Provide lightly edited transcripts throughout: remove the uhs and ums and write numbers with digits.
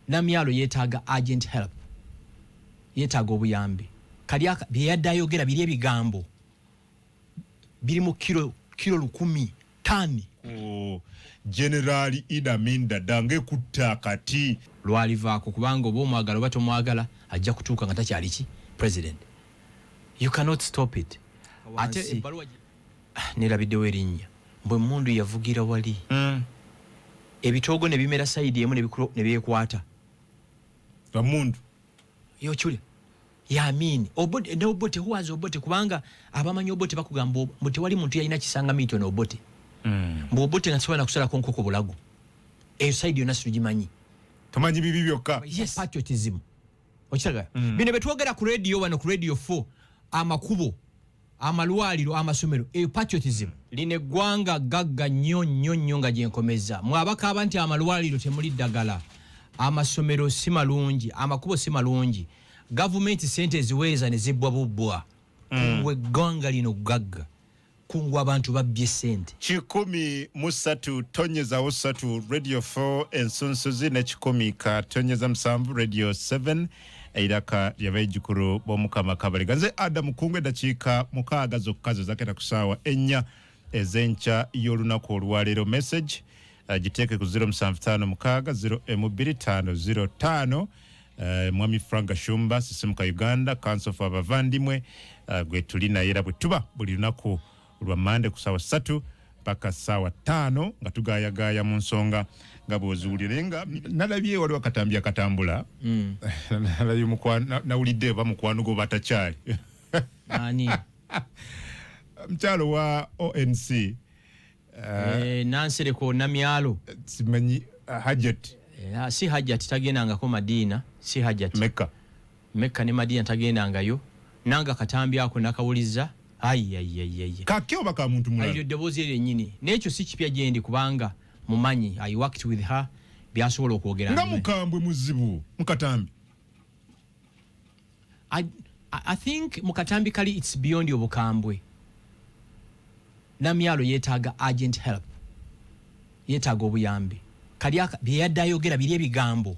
Namyalo yetaaga urgent help. Yetaaga obuyambi. Kali bye yaddayogera biri ebigambo. Biri mu kilo 100 tani. General Iddi Amiini DADA ngekutta akati lwalivaako kubanga oba omwagala oba tomwagala ajja kutuuka nga takyali ki president. You cannot stop it. Ate nerabiddewo erinnya mbwe mundu yavugira wali ebitoogo ne bimera sayidi emu ne byekwata bamundu yochule ya Amiini obote ne obote huwaza obote kubanga abamanyi obote bakugamba mbu wali muntu yalina kisanga MILTON obote mbu obote nga sobola kusala konkoko bulago eyo sayidi yonna situgimanyi tomanyi bibi byokka. Yes, patriotism okiraga bino betwogera ku radio wano ku radio 4 amakubo amalwaliro amasomero eyo patriotism line eggwanga gagga nnyo nga gyenkomeza mwabaka abantu amalwaliro temuli ddagala amasomero si malungi amakubo si malungi gavumenti sente ziweeza ne zibbwa bubbwa eggwanga lino gagga kungwa abantu babbye sente 103 tonyezawo 3 radio 4 ensonsozi ne 10 ka tonyeza 7 radio 7 eiraka lyabejjukuru b'omukama kabaliga nze Adam Kungwe dakiika mukaaga zokka zaketa ku ssaawa 4 ezenkya y'olunaku olwaleero message giteeke ku 0755 Mwami Frank Gashumba Sisimuka Uganda Council for Abavandimwe gwe tuli naye era bwe tuba buli lunaku lwa Mande ku ssaawa 3 paka ssaawa 5 nga tugaayagaaya mu nsonga nga bw'oziwulirenga nalabye waliwo akatambi akatambula nalabye nawulidde ba mukwano gwo batakyali ani mkyalo wa ONC Nansereko Namyalo simanyi Hajat si Hajat tagendangako Madina si Hajat Mecca ne Madina tagendangayo nanga katambi ako nakawuliza ayi kakyo baka muntu mulala ayo debozi yennyini nekyo si kipya gyendi kubanga mumanyi I worked with her byasobola okwogera nga mukambwe muzibu mukatambi I think mukatambi kali it's beyond obukambwe. Namyalo yetaaga urgent help. Yetaaga obuyambi. Kali bye yaddayogera biri ebigambo.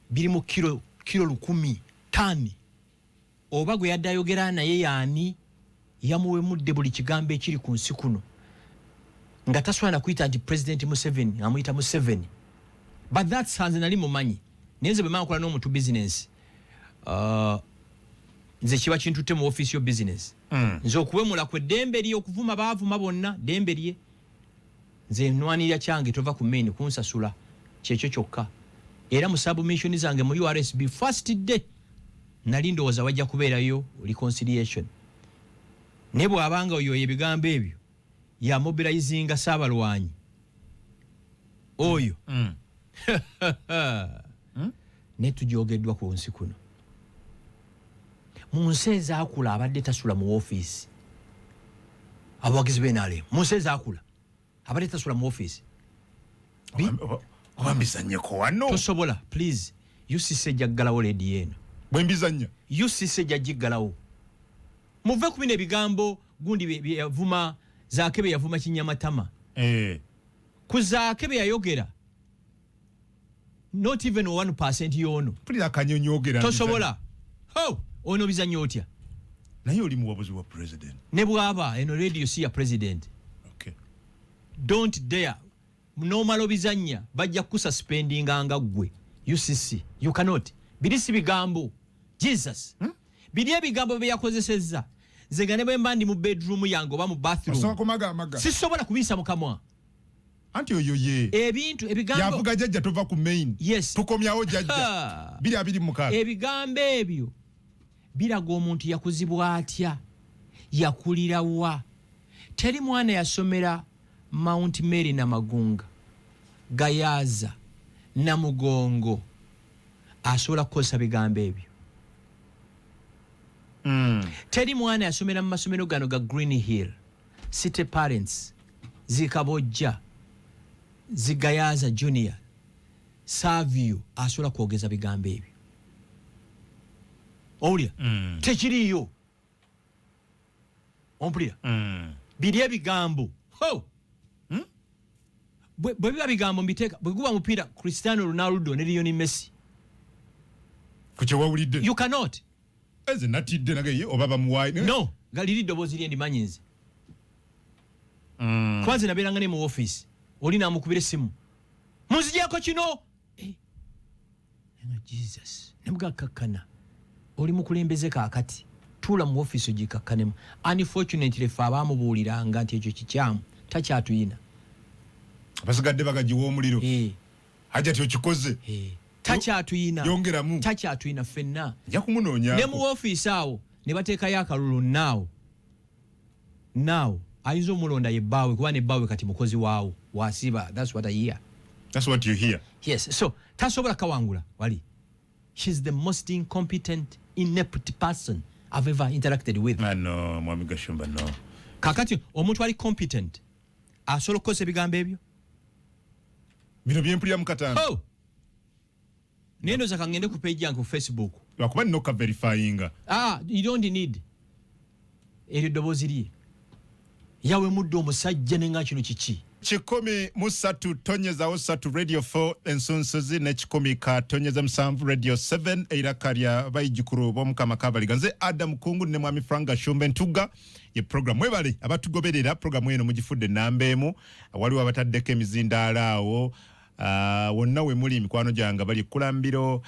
Biri mu kilo 100 tani. Oba gwe yaddayogera naye yaani yamuwemudde buli kigambo ekiri ku nsi kuno. Nga taswana kuyita nti President Museveni amuyita Museveni. But that's hanze nali mumanyi. Nenze bwe makola n'omuntu business. Nze kiba kintutte mu office yo business. Nze okuwemula kwe dembe lye okuvuma baavuma bonna dembe lye. Nze nwanirya kyange tova ku main kunsasula kyekyo kyokka. Era mu submission zange mu URSB first day nali ndowooza wajja kubeerayo reconciliation. Ne bw'abanga oyo ebigambo ebyo ya mobilizinga Saabalwanyi oyo ne tujogeddwa ku nsi kuno. Munseza akula abadde tasula mu office. Abawagizi b'NRM munseza akula abadde tasula mu office. Obambizanye ko wano. Tosobola please UCC jaggalawo ledi eno. Bwembizanya. UCC jaggalawo. Muve ku bino ebigambo gundi byavuma Zaakebe yavuma Kinyamatama. Kuzaakebe yayogera. Not even 1% yono. Pulira kanyonyogera. Tosobola. Ho! Ono bizanyo otya. Naye oli muwabuzi wa president. Ne bwaba eno radio si ya president. Okay. Don't dare. Normal bizanya bajja kususpending anga gwe. UCC. You cannot. Bidisi bigambo. Jesus. Bidi ebigambo bye yakozesezza. Zegane bwe mbandi mu bedroom yango ba mu bathroom. Osoka kumaga. Sisobola kubisa mukamwa. Anti oyo ye. Ebintu ebigambo. Yavuga jajja tova ku main. Yes. Tukomyawo jajja. Bili abiri mukaga. Ebigambo ebyo. Birago omuntu yakuzibwa atya. Yakulira wa. Teri mwana yasomera Mount Mary na Magunga. Gayaza na Mugongo. Asobola kukozesa bigambo ebyo. Teri mwana yasomera mu masomero gano ga Green Hill, City Parents, Zikabojja, Zigayaza Junior, Savio asobola kwogeza bigambo ebyo. Olya, tekiriyo. Ompulira. Biri ebigambo. Ho! bwe biba bigambo mbiteeka bwe guba mupiira Cristiano Ronaldo ne Lionel Messi kuchewawulidde you cannot eze natidde nagaye obaba muwai no galiri dobozi lye ndimanyize kwanza naberanga ne mu office oli namukubira simu muzijeko kino Jesus nemugakakana oli mukulembeze kaakati tula mu office ogikakkanemu unfortunately fa abamubuuliranga nti ekyo kikyamu takyatuyina abasigadde bagajiwa omuliro hajja tyo kikoze takyatuyina yongeramu takyatuyina fenna nja kumunoonya ne mu office awo ne bateekayo akalulu now ayinza omulonda yebbaawe kuba nebbaawe kati mukozi waawo wasiba that's what I hear. That's what you hear. Yes, so tasobola kawangula wali. She's the most incompetent, inept person I've ever interacted with. No, Mwami Gashumba, no. Kakati omuntu ali competent asobola okukozesa ebigambo ebyo. Bino byempulira mu katanga. Oh! Nendo za kangende ku page yange ku Facebook. Lwakuba nino ka verifyinga. You don't need eryo ddoboozi lye. Yawe muddo omusajja nenga kino kiki. 13 tonyezawo 3 radio 4 ensonsozi ne 17 radio 7 eiraka lya bayijukuru bomukama kabaliga nze Adam Kungu ne Mwami Frank Gashumba Ntugga ye program webale abatugoberera program eno mugifudde nambeemu waliwo abataddeko emizindaalo awo wonna we muli mikwano gyanga bali kulambiro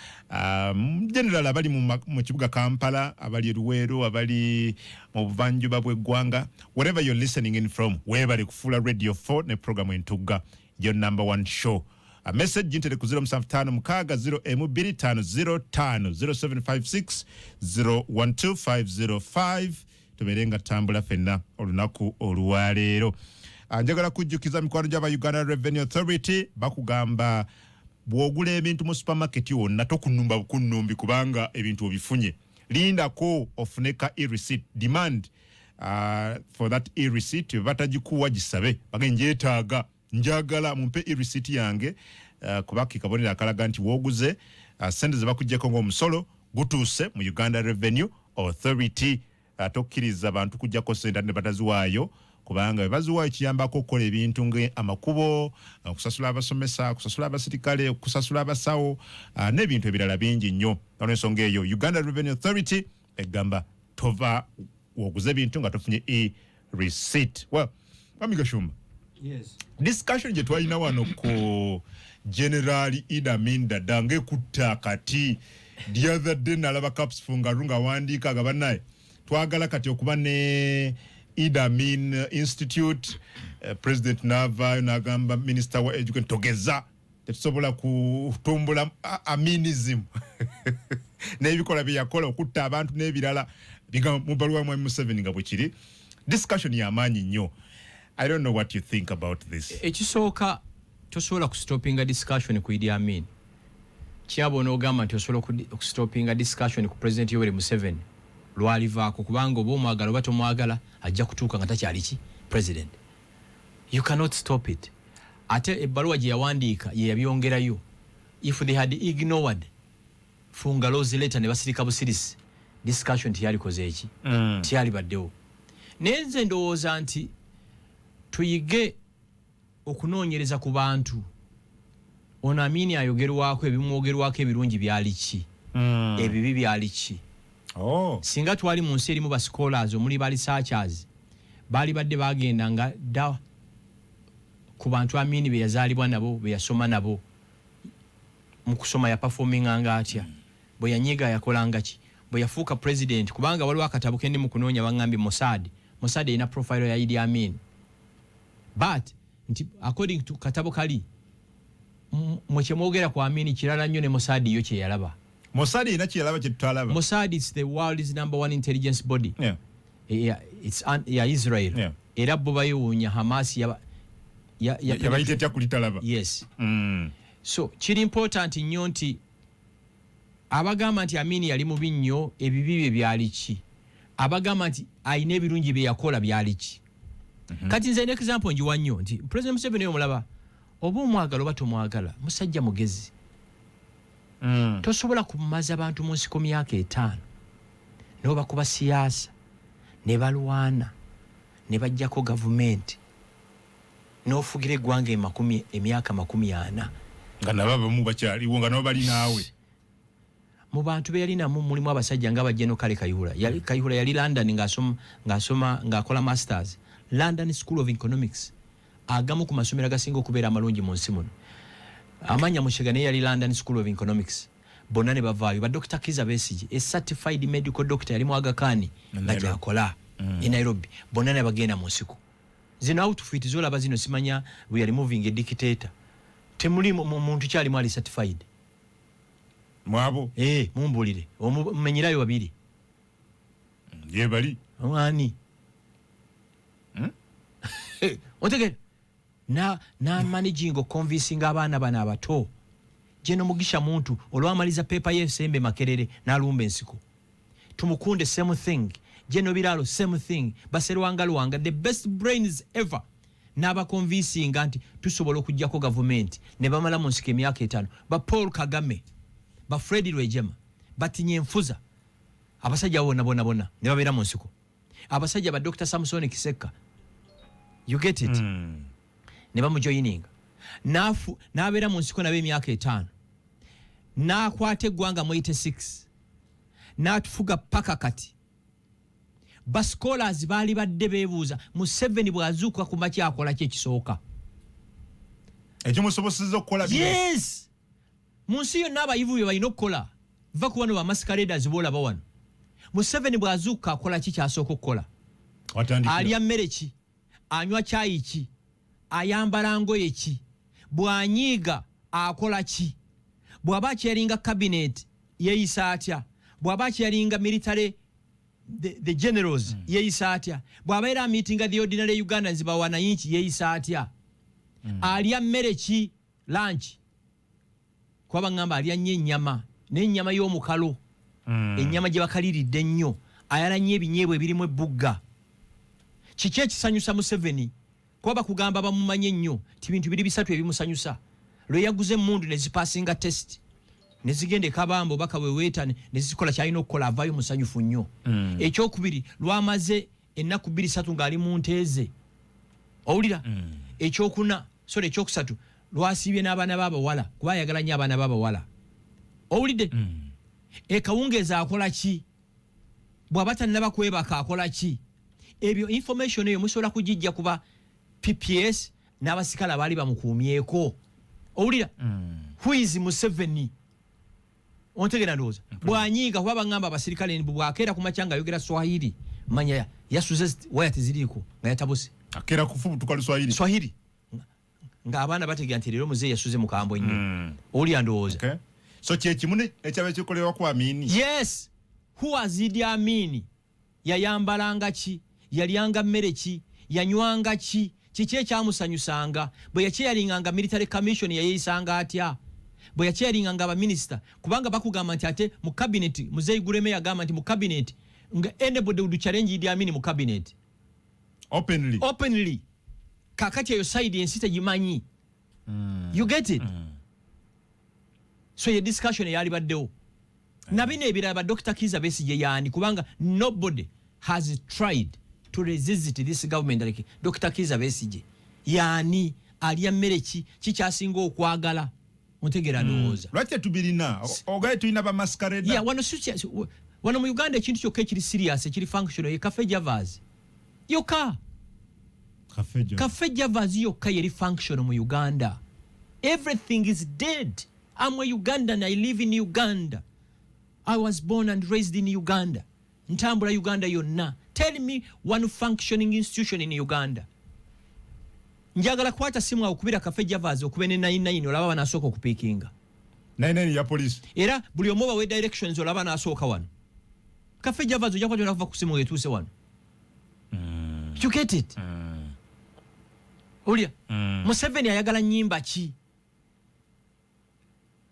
general abali mu kibuga Kampala abali Luweero abali mu buvanjuba bw'eggwanga wherever you're listening in from webale kufuula radio 4 ne program Entugga your number 1 show a message intele ku 0755 tumerenga tambula fenna olunaku oluwaleero. Njagala kujjukiza mikwano gy'aba Uganda Revenue Authority bakugamba bwogula ebintu mu supermarket wonna tokunumba bukunnumbi kubanga ebintu obifunye lindako ofuneka e-receipt demand for that e-receipt batagikuwa gisabe bagenjeetaaga njagala mumpe e-receipt yange kubaki kabonera akalaga nti woguze sente ze bakujjeko ng'omusolo gutuuse mu Uganda Revenue Authority tokkiriza abantu kujjako sente ne bataziwaayo kubanga bazuwa ekiyambako okukola ebintu ng'amakubo okusasula abasomesa okusasula abasirikale okusasula abasawo n'ebintu ebirala bingi nnyo n'ensonga eyo Uganda Revenue Authority egamba tova woguze ebintu nga tofunye e-receipt. Well, Mwami Gashumba, yes, discussion gye twalina wano ku General Iddi Amiini DADA ng'ekutta kati the other day nalaba Caps Fungarunga wandiika nga bannaye twagala kati okuba ne Iddi Amiini Institute President Nava nagamba Minister wa Education togeza tetusobola kutumbula Aminism n'ebikola bye yakola okutta abantu n'ebirala biga mu baluwa mu Museveni nga bwe kiri discussion y'amaanyi nnyo. I don't know what you think about this. Ekisooka tosobola kustopinga discussion ku Iddi Amiini kyabo n'ogamba nti osobola kustopinga discussion ku President Yoweri Museveni lwalivaako kubanga oba omwagala oba tomwagala ajja kutuuka nga takyali ki president. You cannot stop it. Ate ebbaluwa gye yawandiika ye yabyongerayo. If they had ignored Fungalo's letter ne basirika busirisi discussion tiyalikoze eki tiyalibaddewo. Naye nze ndowooza nti tuyige okunoonyereza ku bantu ono Amiini ayogerwako ebimwogerwako ebirungi byali ki ebibi byali ki. Singa twali mu nsi erimu ba scholars omuli bali researchers bali badde bagenda nga dda ku bantu Amiini be yazaalibwa nabo be yasoma nabo mu kusoma ya performinga atya bwe yanyiga yakolanga ki bwe yafuuka president kubanga waliwo akatabo kendi mu kunoonya bangambye Mossad ina profile ya Iddi Amiini but nti according to katabo kali mu kyemwogera ku Amiini kirala nnyo ne Mossad yo kye yalaba. Mossad ina kyalaba kye tutalaba. Mossad is the world's #1 intelligence body. It's Israel. Era bo bayunya Hamas yabayita kulitalaba. Yes. So kiri important nnyo nti abagamba nti Amiini yali mubi nnyo ebibi bye byali ki abagamba nti ayina ebirungi bye yakola byali ki. Kati nze example njiwa nnyo nti President Museveni omulaba oba omwagala oba tomwagala musajja mugezi. Tosobola kumaza abantu mu nsiko myaka 5 n'oba kuba siyaasa ne balwana ne bajjako gavumenti n'ofugira eggwanga emyaka 40 nga nabo bamu bakyaliwo nga nabo bali naawe. Mu bantu be yali namu mulimu abasajja nga bajjeno Kale Kayihura. Kayihura yali London ng'akola masters London School of Economics, agamu ku masomero agasinga okubeera amalungi mu nsi muno. Amanya Mushega ne yali London School of Economics. Bonna ne bavaayo ba Dr. Kiza Besigye, a certified medical doctor yali mu Aga Khan nga gyakola e Nairobi. Bonna ne bagenda mu nsiko. Zino outfit zolaba zino simanya we are moving a dictator. Temuli muntu kyali mwali certified. Mwabo? Mumbulire. Omumenyirayo babiri. Ye bali. Ani? Otegere. Na managing convincing abaana bana abato. Jeno mugisha muntu olwamaliza paper ye sembe Makerere n'alumba ensiko. Tumukunde same thing. Jeno Biralo same thing. Baserwanga Luwanga the best brains ever. Naba convincing anti tusobola okujjako government ne bamala mu nsiko emyaka 5. Ba Paul Kagame, ba Freddy Rwejema, batinye enfuza. Abasajja bonna ne babeera mu nsiko. Abasajja ba Dr. Samson Kiseka. You get it? Ne bamujoyininga. N'abeera mu nsiko nabe emyaka 5. N'akwata eggwanga mu 86. N'atufuga paka kati. Baskolazi bali badde beebuuza Museveni bw'azuuka ku makya akola ki ekisooka. Ekimusobosezza okukola bino. Yes! Mu nsi yonna abayivu bye balina okukola. Va ku bano ba masqueraders boolaba wano. Museveni bw'azuuka akola ki kyasooka okukola? Alya mmere ki? Anywa caayi ki? Ayambala ngoye ki? Bw'anyiiga akola ki? Bw'aba akyalinga cabinet yeeyisa atya? Bw'aba akyalinga military the generals yeeyisa atya? Bw'abeera meetinga the ordinary Ugandans ba wananchi yeeyisa atya? Alya mmere ki? Lunch. Kuba ngamba alya nnyo ennyama n'ennyama y'omukalo. Ennyama gye bakaliridde ennyo. Ayala nnyo ebinyeebwa ebirimu ebbugga. Kiki ekisanyusa Museveni? Kuba bakugamba bamumanye nnyo ti bintu biri bisatu ebimusanyusa. Lwe yaguze emmundu ne zipasinga test. Ne zigenda ekabambo baka weweeta ne zikola kyalina okukola avaayo musanyufu nnyo. Ekyokubiri lwamaze ennaku 2-3 ng'ali mu nteeze. Owulira? Ekyokusatu lwasiibye n'abaana b'abawala kuba ayagala nnyo abaana b'abawala. Owulidde? Ekawungeeza akola ki? Bw'aba tannaba kwebaka akola ki? Ebyo information eyo musobola kugijja kuba PPS n'abasikala baali bamukuumyeko. Owulira? Who is Museveni? Ontegera ndowooza. Bw'anyiiga kuba baŋŋamba abasirikale bw'akeera ku makya ng'ayogera Swahili manya yasuze waya teziriiko nga yatabuse. Akeera kufubutuka Swahili. Ng'abaana bategera nti leero muzeeyi yasuze mu kambo nnyo. Owulira ndowooza. Okay. So kye kimu ekyaba kikolewa ku Amiini. Yes. Who was Iddi Amiini? Yayambalanga ki? Yalyanga mmere ki? Yanywanga ki? Kiki ekyamusanyusanga? Bwe yakyeyalinganga military commission yayeeyisanga atya? Bwe yakyeyalinganga abaminister kubanga bakugamba nti ate mu cabinet Muzeeyi Guleme yagamba nti mu cabinet nga Nebwebuliba challenge Iddi Amiini mu cabinet. Openly. Kakati eyo side ensi tegimanyi. You get it? So ye discussion yali baddewo. Nabino ebirala Dr. Kiza Besigye yaani kubanga nobody has tried to resist this government like Dr. Kiza Besigye. Yaani alya mmere ki kikyasinga okwagala. Ontegera ndowooza. Lwaki tubirina? Ogaye tulina ba masquerade. Yeah, wano mu Uganda ekintu kyokka ekiri serious ekiri functional ye Cafe Javas. Yokka. Cafe Javas yokka yeri functional mu Uganda. Everything is dead. I'm a Ugandan. I live in Uganda. I was born and raised in Uganda. Ntambula Uganda yonna. Tell me one functioning institution in Uganda. Njagala kwata simu okubira Cafe Javas okube ne 99 olaba banasooka okupikinga. 99 ya police. Era buli omoba we directions olaba nasooka wano. Cafe Javas ojja kwata kuva ku simu etuuse wano. You get it? Olya. Museveni ayagala nnyimba ki?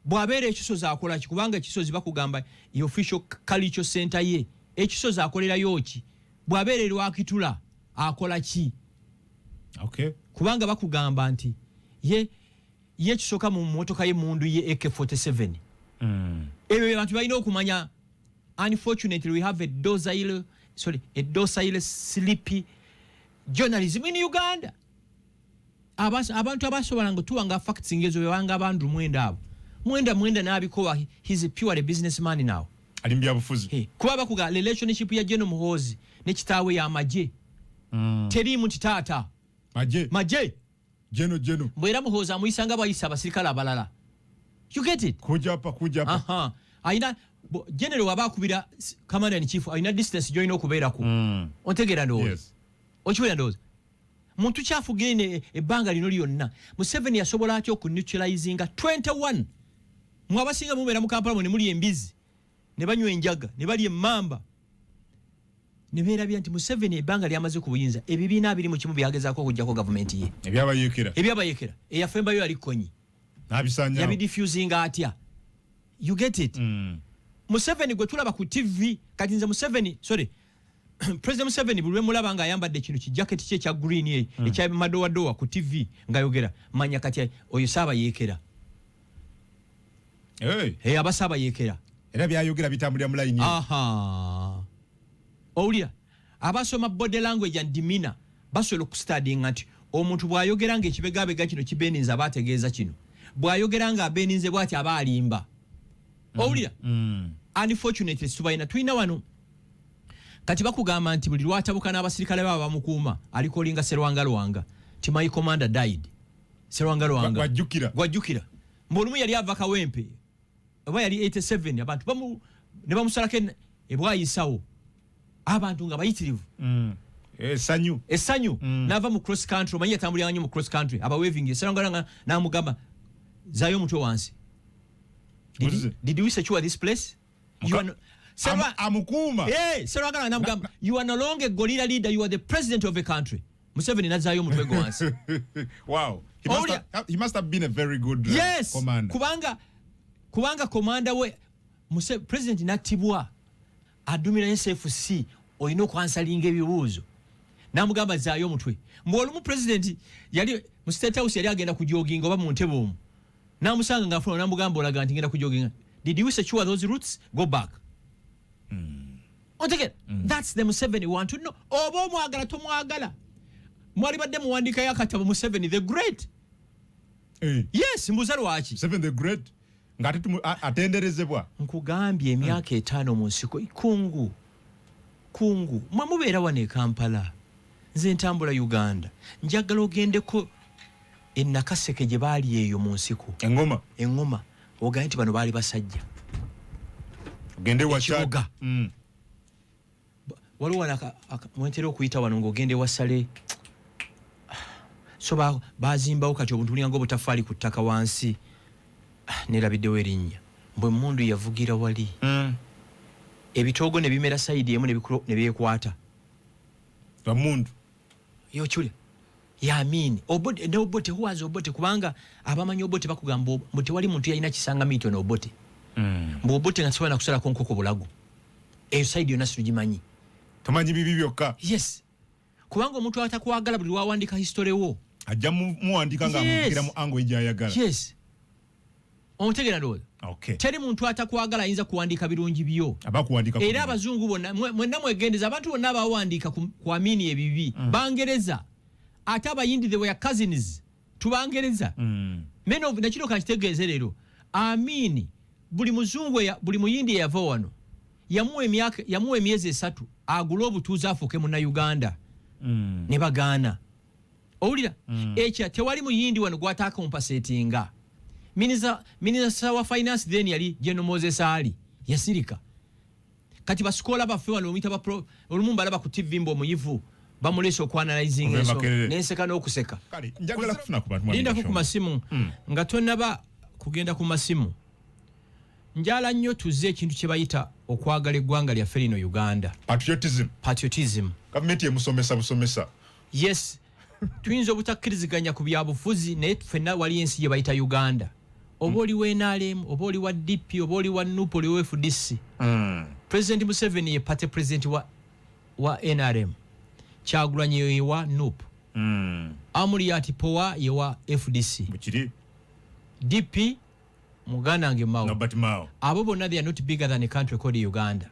Bw'abeera ekisozi akola ki kubanga ekisozi bakugamba ye official cultural center ye ekisozi akolerayo ki? Bw'abeera Lwakitula akola ki? Okay. Kubanga bakugamba nti ye kisoka mu motoka ye mundu ye AK47. Ebyo abantu balina okumanya. Unfortunately we have a docile sleepy journalism in Uganda. abantu abasobola ngotuwanga facts ngezo bewanga abantu mwenda nabikowa. He's a pure businessman now. Alimbya bufuzi. Kuba bakuga relationship ya General Muhoozi ne kitaawe ya maje. Teri mu kitata. Maje. Jeno. Mbwera Muhoozi amuyisanga bayisa abasirikale abalala. You get it? Kuja hapa. Aina general wabakubira commander in chief aina distance join okubeera ku. Ontegera ndo. Yes. Ochiwera ndo. Muntu chafu gene ebanga lino lyonna. Museveni yasobola atyo ku neutralizinga 21. Mwabasinga mubera mu Kampala ne muli embizi. Ne banywa enjaga, ne bali emmamba. Ne beerabya nti Museveni ebanga lyamaze ku buyinza. Ebibiina biri mu kimu byagezaako okujjako government ye. Ebyabayekera. Eyafemba yo ali konyi. Nabisanya. Yabi diffusing atya. You get it? Museveni gwe tulaba ku TV kati nze Museveni, sorry. President Museveni bulwe mulaba nga ayambadde kino ki jacket kye kya green ye ekya madowa ku TV nga yogera manya kati oyo saba yekera. Abasaba yekera. Era byayogera bitambulira mu line. Owulira abasoma body language and demeanor basobola okustudying nti omuntu bw'ayogera nga ekibegabega kino kibeninza abategeeza kino bw'ayogera nga abeninze bw'ati aba alimba. Owulira unfortunately tulina wano kati bakugamba nti buli lwatabuka n'abasirikale baba bamukuuma aliko linga Serwanga ti my commander died. Serwanga gwajjukira mbolumu yali ava Kawempe oba yali 87 abantu ne bamusalako ebwayisawo abantu nga bayitirivu. Esanyu nava mu cross country manyi yatambulira nnyo mu cross country aba waving Serwanga namugamba zayo mutwe wansi. Did we secure this place? Amukuma. Serwanga namugamba you are no longer gorilla leader, you are the president of a country. Museveni nazayo mutwe wansi. Wow. He must have been a very good commander. Kubanga commander we president natibwa adumira SFC oyino kwansalinga ebibuuzo namugamba zayo mutwe mbolumu president yali mu state house yali agenda kujoginga oba mu Ntebe omu namusanga ngafuna namugamba olaga nti ngenda kujoginga. Did you secure those routes? Go back. That's the Museveni want to know. Oba omwagala tomwagala mwali badde muwandika yakatabo Museveni the great. Yes, mbuza lwaki Museveni the great ngati atenderezebwa. Nkugambye emyaka 5 mu nsiko kungu mwe mubeera wano e Kampala nze ntambula Uganda njagala ogendeko Nakaseke gye baali eyo mu nsiko engoma ogaye nti bano baali basajja ogende wachaga waliwo wana mwentera okuyita wano ng'ogende wasale so bazimbawo kati obuntu bulinga ng'obutafaali ku ttaka wansi nerabiddewo erinnya mbwe mundu yavugira wali ebitoogo ne bimera sayidi emu ne byekwata bamundu yochule ya AMIINA obote huwaza obote kubanga abamanyi obote bakugamba mbuti wali muntu yalina kisanga MILTON obote mbu obote nga sobola kusala konkoko bulago eyo sayidi yonna situgimanyi tamanyi bibi byokka. Yes, kubanga omuntu atakwagala buli wawandika history wo ajja muwandika nga amukira mu ango ejayagala. Yes, ontegera ndo. Okay. Teri muntu atakwagala ayinza kuwandika birungi byo. Abakuwandika era abazungu bonna mwenna mwegendeza abantu bonna abawandika ku AMIINA ebibi bangereza ate abayindi they were cousins tubangereza. Men of nakino kakitegeeze leero AMIINA buli muzungu buli muyindi yava wano yamuwa emyezi 3 agula obutuuzi afuuke mu Uganda ne bagaana. Owulira ekya tewali muyindi wano gwataakompasetinga. Minister wa finance then yali General Moses Ali yasirika kati basikola baffe wano omuyita olumumba laba ku TV mbo muyivu bamulesa okwanalizing eso nenseka n'okuseka. Kale njagala kufuna ku bantu linda ku masimu nga tonnaba kugenda ku masimu njala nnyo tuze ekintu kye bayita okwagala eggwanga lyaffe lino Uganda. Patriotism. Gavumenti emusomesa busomesa. Yes. Tuyinza obutakkiriziganya ku byabufuzi naye ffenna wali ensi gye bayita Uganda. Oba oli wa NRM, oba oli wa DP, oba oli wa NUP, oli wa FDC. President Museveni ye party president wa NRM. Kyagulanyi ye wa NUP. Amuriat Power ye wa FDC. Mukiri. DP Muganda nge Mao. No but Mao. Abo bonna they are not bigger than a country called Uganda.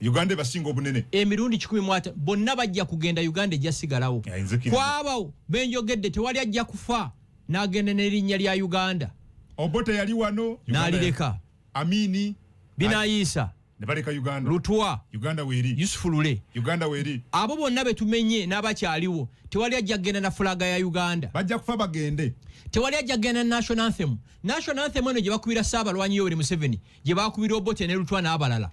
Uganda basinga obunene emirundi 10 bonna bajja kugenda Uganda ejjasigalawo kwabo benjogedde tewali ajja kufa n'agenda n'erinnya lya Uganda Obote yali wano n'alireka Amiini binayisa ne baleka Uganda Lutwa Uganda weri Yusufulule Uganda weri abo bonna betumenye n'abakyaliwo tewali ajja kugenda na flaga ya Uganda bajja kufa bagende tewali ajja kugenda na national anthem eno gye bakubira Saabalwanyi Yoweri Museveni gye bakubira Obote ne Lutwa n'abalala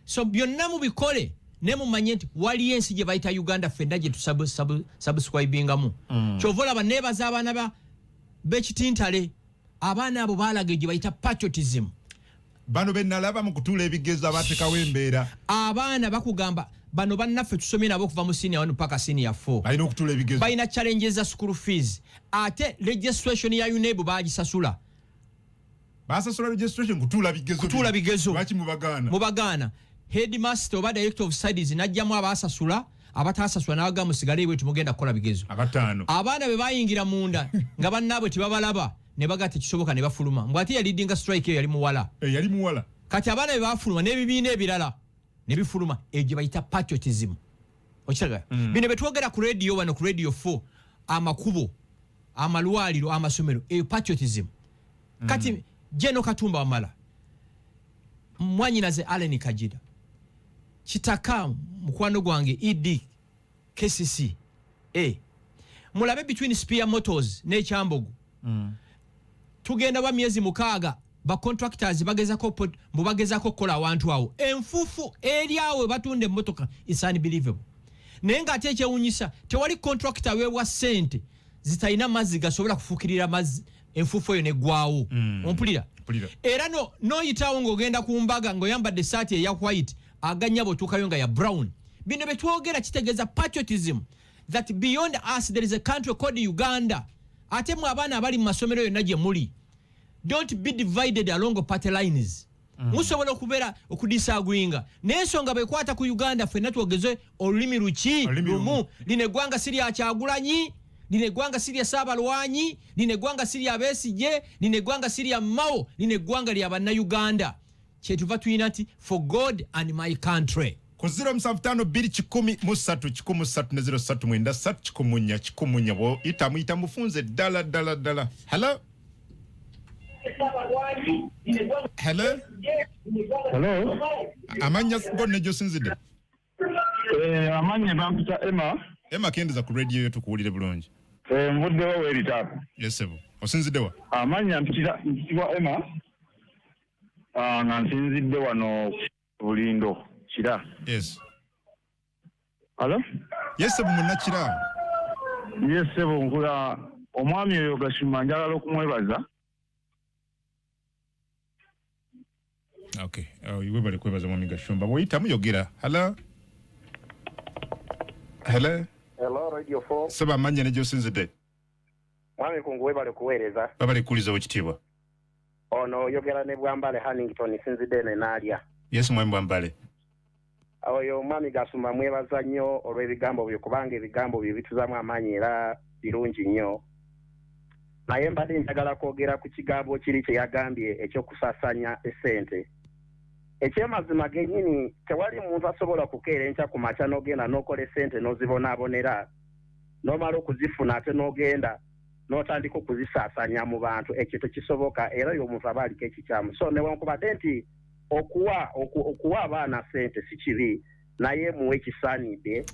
so byonna mubikole ne mumanye nti wali ensi gye bayita Uganda fedda gye tusubscribingamu kyovola banebaza abaana b'ekitintale abaana abo baalaga gye bayita patriotism bano bennalaba mu kutuula ebigezo abatekawo embeera abaana bakugamba bano bannaffe tusomye nabo okuva mu senior 1 paka senior 4 balina okutuula ebigezo balina challenges za school fees ate registration ya UNEB bagisasula basasula registration kutuula bigezo lwaki mubagaana headmaster oba director of studies najjamu abasasula abatasasula nabaga musigale bwe tumugenda kukola bigezo abaana be bayingira munda nga bannaabwe tebabalaba ne bagate kisoboka ne bafuluma mbwati ya leading strike yali muwala kati abaana be bafuluma n'ebibiina ebirala ne bifuluma eje bayita patriotism okiraga bino betwogera ku radio wano ku radio 4 amakubo amalwaliro amasomero patriotism kati Jeno Katumba wamala mwanyinaze Allen Kajida kitaka mukwano gwange Iddi KCC mulabe between Spear Motors ne Kyambogo tugenda ba myezi mukaga ba contractors bagezako kola abantu awo enfufu eriawe batunde motoka is unbelievable nenga ateche unyisa tewali contractor wewa sente zitaina mazi gasobola kufukirira mazi enfufu yo ne gwawo ompulira era no yitawo ngogenda kumbaga ngoyambadde sati ya white aganyabo tukayonga ya brown bino betwogera kitegeza patriotism that beyond us there is a country called Uganda ate mu abaana abali mu masomero yonna gye muli don't be divided along party lines musobola okubeera okudisagwinga n'ensonga bekwata ku Uganda ffenna twogeze olulimi lumu lino eggwanga siri Akyagulanyi lino eggwanga siri Saabalwanyi lino eggwanga siri Abesigye lino eggwanga siri Mao lino eggwanga lya bannayuganda kyetuva tuyina nti for God and my country ku 07521313 bo itamuyita mufunze ddala hello amanya gonne josinzide amanya bampita Emma kendeza ku radio yo tukuwulire bulungi mvuddewo weeritaako yesebo osinzidewa amanya mpitibwa Emma nga nsinzidde wano Bulindo kira yes Hello yesebo munnakira yesebo nkula omwami oyo Gashumba njagala okumwebaza okay iwe bali kwebaza mwami Gashumba bwoyita muyogera hello radio 4 saba amanya ne josinzide mwami kunguwe bali kuweereza babali kuliza ekitiibwa ono yogera ne Bwambale Hannington sinzide ne nalya yes mwami Bwambale oyo mwami Gashumba mwebaza nnyo olw'ebigambo byo kubanga ebigambo byo bituzamu amaanyi era birungi nnyo naye mbadde njagala kwogera ku kigambo kiri kye yagambye ekyokusasanya essente ekyemazima gennyini tewali muntu asobola kukeera enkya ku makya n'ogenda n'okola essente n'ozibonaabonera n'omala okuzifuna ate n'ogenda n'otandika okuzisaasanya mu bantu ekyo tekisoboka era y'omuntu aba aliko ekikyamu so newankubadde nti okuwa abaana ssente si kibi naye muwe ekisaanidde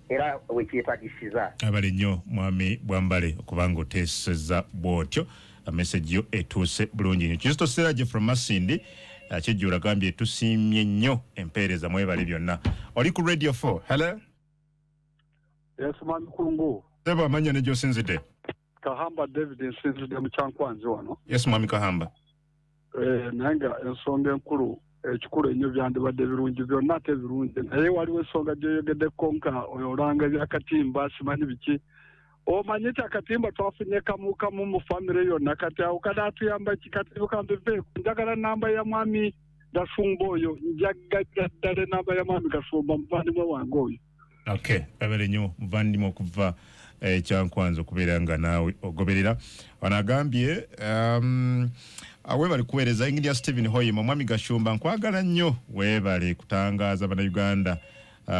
era wekyetagisiza abali nnyo mwami Bwambale okubanga oteeseza bw'otyo message yo etuuse bulungi nnyo Kristo Seraje from Masindi akijjula gambye tusiimye nnyo empeereza mwebale byonna oli ku radio 4 hello yes mwami Kungu sebo amanya ne josinzide Kahamba David nsinzidde mu Kyankwanzi wano yes mwami Kahamba nange ensonga enkulu ekikulu ennyo byandibadde birungi byonna ate birungi naye waliwo ensonga gyoyogeddeko nka olanga byakatimba simanyi biki omanye ti akatimba twafunye kamu mu famire yonna kati awo kada atuyamba kikatimba kambiveeku njagala namba ya mwami Gashumba oyo njagala ddala namba ya mwami Gashumba muvandimwe wange oyo okay abere nnyo muvandimwe okuva Kyankwanzi okubeera nga naawe ogoberera wanagambye webale kuweereza Engineer Stephen Hoyima mwami Gashumba nkwagala nnyo webale kutangaza bana Uganda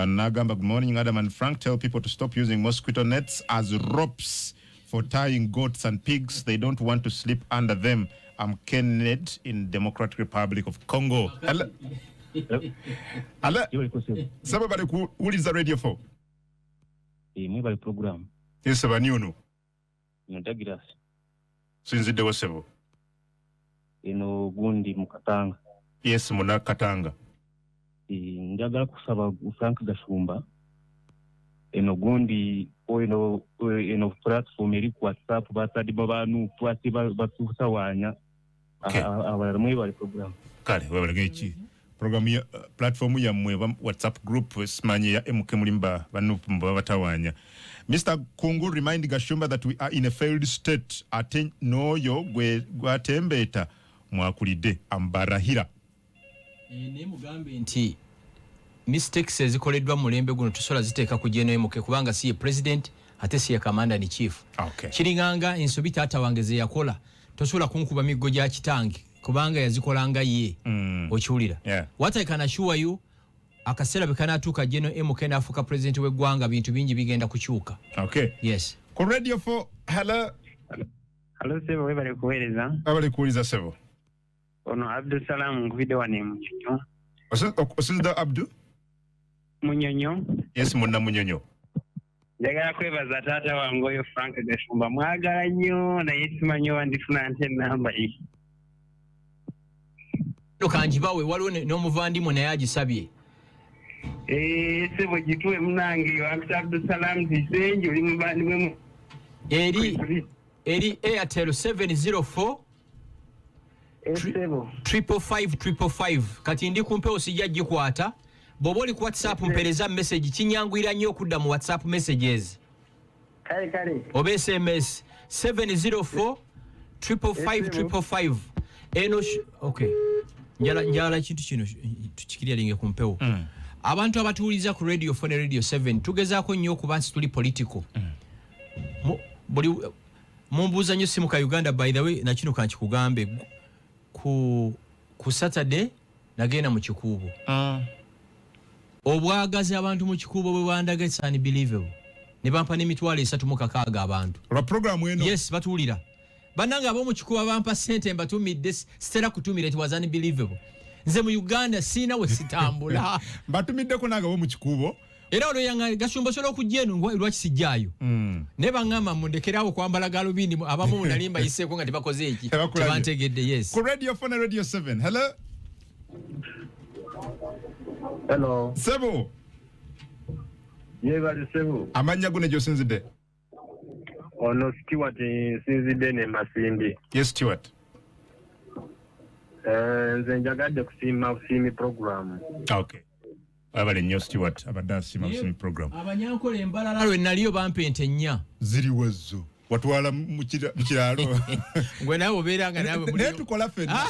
nagamba good morning Adam and Frank tell people to stop using mosquito nets as ropes for tying goats and pigs they don't want to sleep under them. I'm Kenneth in Democratic Republic of Congo. Ala saba bale kuuliza radio 4 mwebale program yes banyuno Ntagiras sinzidde wasebo eno gundi mukatanga yes muna katanga njagala kusaba Frank Gashumba eno gundi eno platform eri ku WhatsApp batadi babanu twati batusawanya abaramwe bali program kale babalengeki program ya platform ya mwe WhatsApp group smanye ya MK mulimba banupu batawanya. Mr. Kungu remind Gashumba that we are in a failed state ate noyo gwatembeta mwakulide ambarahira ne mugambe nti mistakes ezikoleddwa mulembe guno tusola ziteeka ku jeno MK kubanga siye president ate siye commander ni chief. Okay. Kiringanga ensobi tata wangeze yakola tosola kunkuba miggo gya kitangi kubanga yazikolanga ye okiwulira. What I can assure you akasera bekanatuuka jeno MK n'afuuka president w'eggwanga bintu bingi bigenda kukyuka. Okay. Yes. Ku radio 4 hello sebo webale kuweereza abale kuuliza sebo ono Abdul Salam nguvide wane munyonyo osizda Abdu munyonyo yes munna munyonyo njagala kwebaza taata wange oyo Frank Gashumba mwagala nnyo naye simanyi oba ndifuna nte namba ye kanjibawe waliwo n'omuvandimwe naye agisabye sebo gituwe munange wakita Abdul Salam zisenje oli muvandimwe eri Airtel 704 sebo 555 kati ndi kumpe osijja gikwata bobo oli ku WhatsApp mpereza message kinyangwira nnyo okudda mu WhatsApp messages kale oba SMS 704 555 eno okay njala kintu kino tukirya linge kumpewo abantu abatuuliza ku radio 4 ne radio 7 tugezaako nnyo okuba nsi tuli political buli mumbuuza nnyo simu ka Uganda by the way na kino kankikugambe ku Saturday nagenda mu kikuubo obwagazi abantu mu kikuubo bwe bandaga it's unbelievable ne bampa n'emitwalo 36 abantu olwa program eno yes batuulira bannanga ab'omu kikuubo bampa ssente mbatumidde sitera kutumira it was unbelievable nze mu Uganda sina we sitambula mbatumiddeko nange bo mu kikuubo era oluyanga Gashumba sola okujja eno lwaki sijjaayo ne bangamba mundekerawo kwambala galubindi abamu nalimba yiseeko nga tebakoze eki tebantegedde yes ku radio 4 na radio 7 hello sebo yebali sebo amanya gune jo sinzide ono Stewart sinzide ne Masindi yes Stewart nze njagadde kusiima program okay abale nnyo Stewart abadasima kusiima program abanyankola embalala lwe naliyo bampente nnya ziri wazo watwala mu kiralo gwe nawe obeeranga nawe ne tukola fenna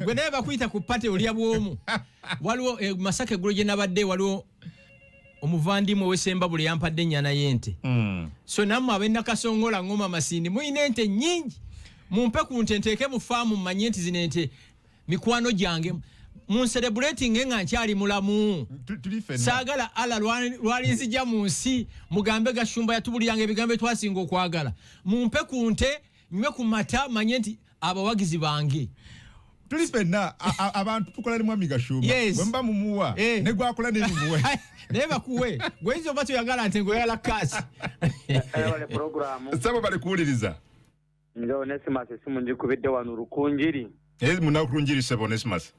gwe nawe bakuyita ku pate olya bwomu waliwo Masaka eggulo gye nabadde waliwo omuvandimwe w'Esemba buli yampadde ennyana y'ente so nammwe ab'Nakasongola Ngoma Masindi muyina ente nnyingi mumpe ku nte nteeke mu faamu mmanye nti zino ente mikwano gyange muncelebrating nga nkyali mulamu saagala ala lwali nzija mu nsi mugambe Gashumba yatubuliranga ebigambo twasinga okwagala mumpe ku nte nywe ku mata manye nti abawagizi bange tuli fenna abantu tukola ne mwami Gashumba bwemba mumuwa ne gwakola ne mumuwe naye bakuwe gweyiza oba toyagala nte ngoyala kasi wale programu sabo bali kuwuliriza nze Onesimus esimu njikubidde wano Rukunjiri munakurunjiri sebo Onesimus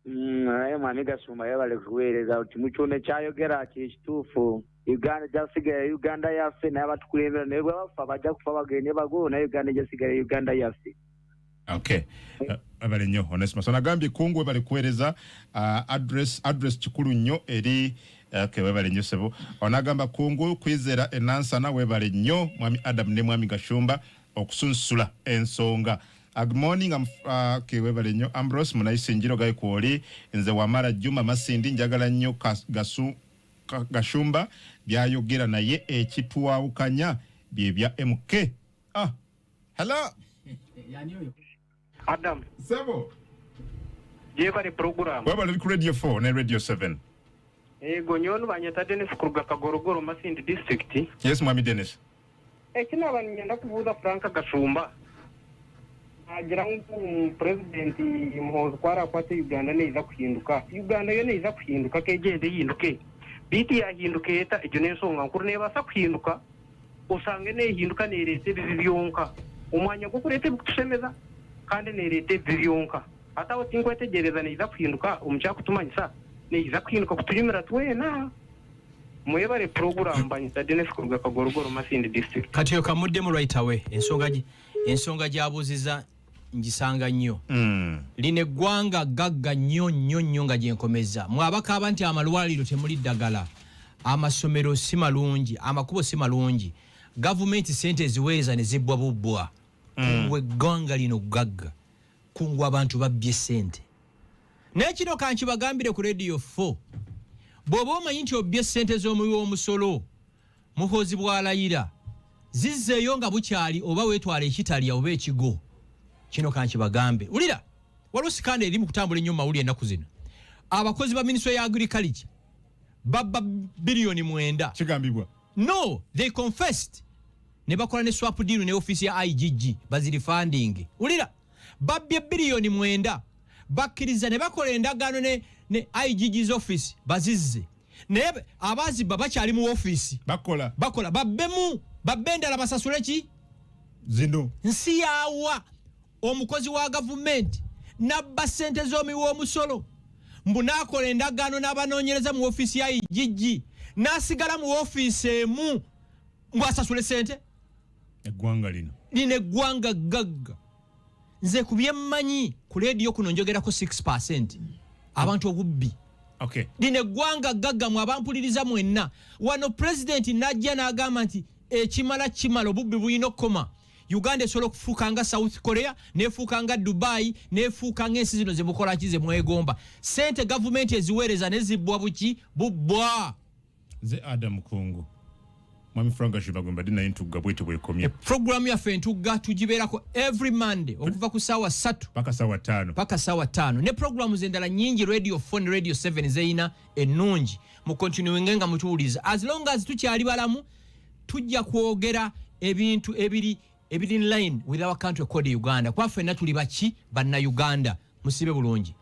naye mwami Gashumba yebale kuweereza kimu kyonna kyayogera kituufu Uganda jasigala Uganda yaffe naye abatukulembera naye bwe bafa bajja kufa bagende bago naye Uganda jasigala Uganda yaffe okay abale nnyo Onesimus onagambye Kungu bali kuweereza address kikulu nnyo eri okay webale nnyo sebo onagamba Kungu kwizera enansana webale nnyo mwami Adam ne mwami Gashumba okusunsula ensonga good morning okay webale nnyo Ambrose munayisinjiro gaye kwoli nze wamara Juma Masindi njagala nnyo Gashumba byayogera naye ekitwawukanya bye bya MK hello Adam. Sebo. Jebale program. Waba li ku Radio 4 ne Radio 7. Gonyonu banyeta Dennis Kuruga Kagorogoro Masindi district. Yes, Mwami Dennis. Kina banyenda kuvuza Frank Gashumba. Agira ngo president muhozo kwara kwate Uganda neza kuhinduka. Uganda yo neza kuhinduka kegende yinduke. Biti yahinduke eta ejo n'ensonga nkuru nebasa kuhinduka. Usange ne hinduka nerete bibyonka. Umwanya gwo kurete kutusemeza kandi nerete bibyonka. Atawo tinkwetegereza neza kuhinduka umcha kutumanyisa. Neza kuhinduka kutulimira twena. Mwebale program banyita Dennis Kuruga Kagorogoro Masindi district. Kati yo kamuddemu right away. Ensonga gyabuuziza ngisanga nnyo. Lino eggwanga gagga nnyo nga gyenkomeza. Mwabaka abantu amalwaliro temuli ddagala. Amasomero si malungi, amakubo si malungi. Gavumenti sente eziweereza ne zibbwa bubbwa. Kungwe eggwanga lino gagga. Kungwe abantu babbye sente. N'ekino kankibagambire ku Radio 4. Bw'oba omanyi nti obbye sente z'omuwi w'omusolo muhoozi bw'alayira zizzeeyo nga bukyali oba weetwala ekitalya oba ekigo. Kino kankibagambe. Wulira, waliwo sikanda eri mu kutambula ennyo mu mawulire ennaku zino. Abakozi ba Ministry ya Agriculture babba biliyoni 9. Kigambibwa. No, they confessed. Ne bakola ne swap deal ne office ya IGG baziri funding. Wulira, babbye biliyoni 9. Bakkiriza ne bakola endagaano ne IGG's office bazizze. Naye abazibba bakyali mu office. Bakola babbemu babbendala basasule ki? Zino. Nsi yawa omukozi wa government nabba sente z'omuwi w'omusolo. Mbu n'akola endagaano n'abanoonyereza mu office ya IGG. N'asigala mu office emu mbu asasule sente. Eggwanga lino. Lino eggwanga gagga. Nze ku bye mmanyi ku radio kuno njogerako 6%. Abantu obubbi. Okay. Lino eggwanga gagga mu abampuliriza mwenna. Wano president najja n'agamba nti kimala obubbi bulina okukoma. Uganda esobola okufuuka nga South Korea, nefuuka nga Dubai, nefuuka nga ensi zino ze mukola ki ze mwegomba. Sente gavumenti eziweereza ne zibbwa buki bubbwa. Ze Adam Congo. Mwami Frank Shibagomba dina intugga bwete bwekomye. Program yaffe entugga tugibeerako every Monday okuva ku saawa 3 paka saawa 5. Ne programs endala nyingi Radio 4 ne Radio 7 zeina ennungi mu continuing nga mutuuliza. As long as tukyali balamu tujja kwogera ebintu ebiri in line with our country code Uganda. Kwaffe na tuli baki banna Uganda musibe bulungi.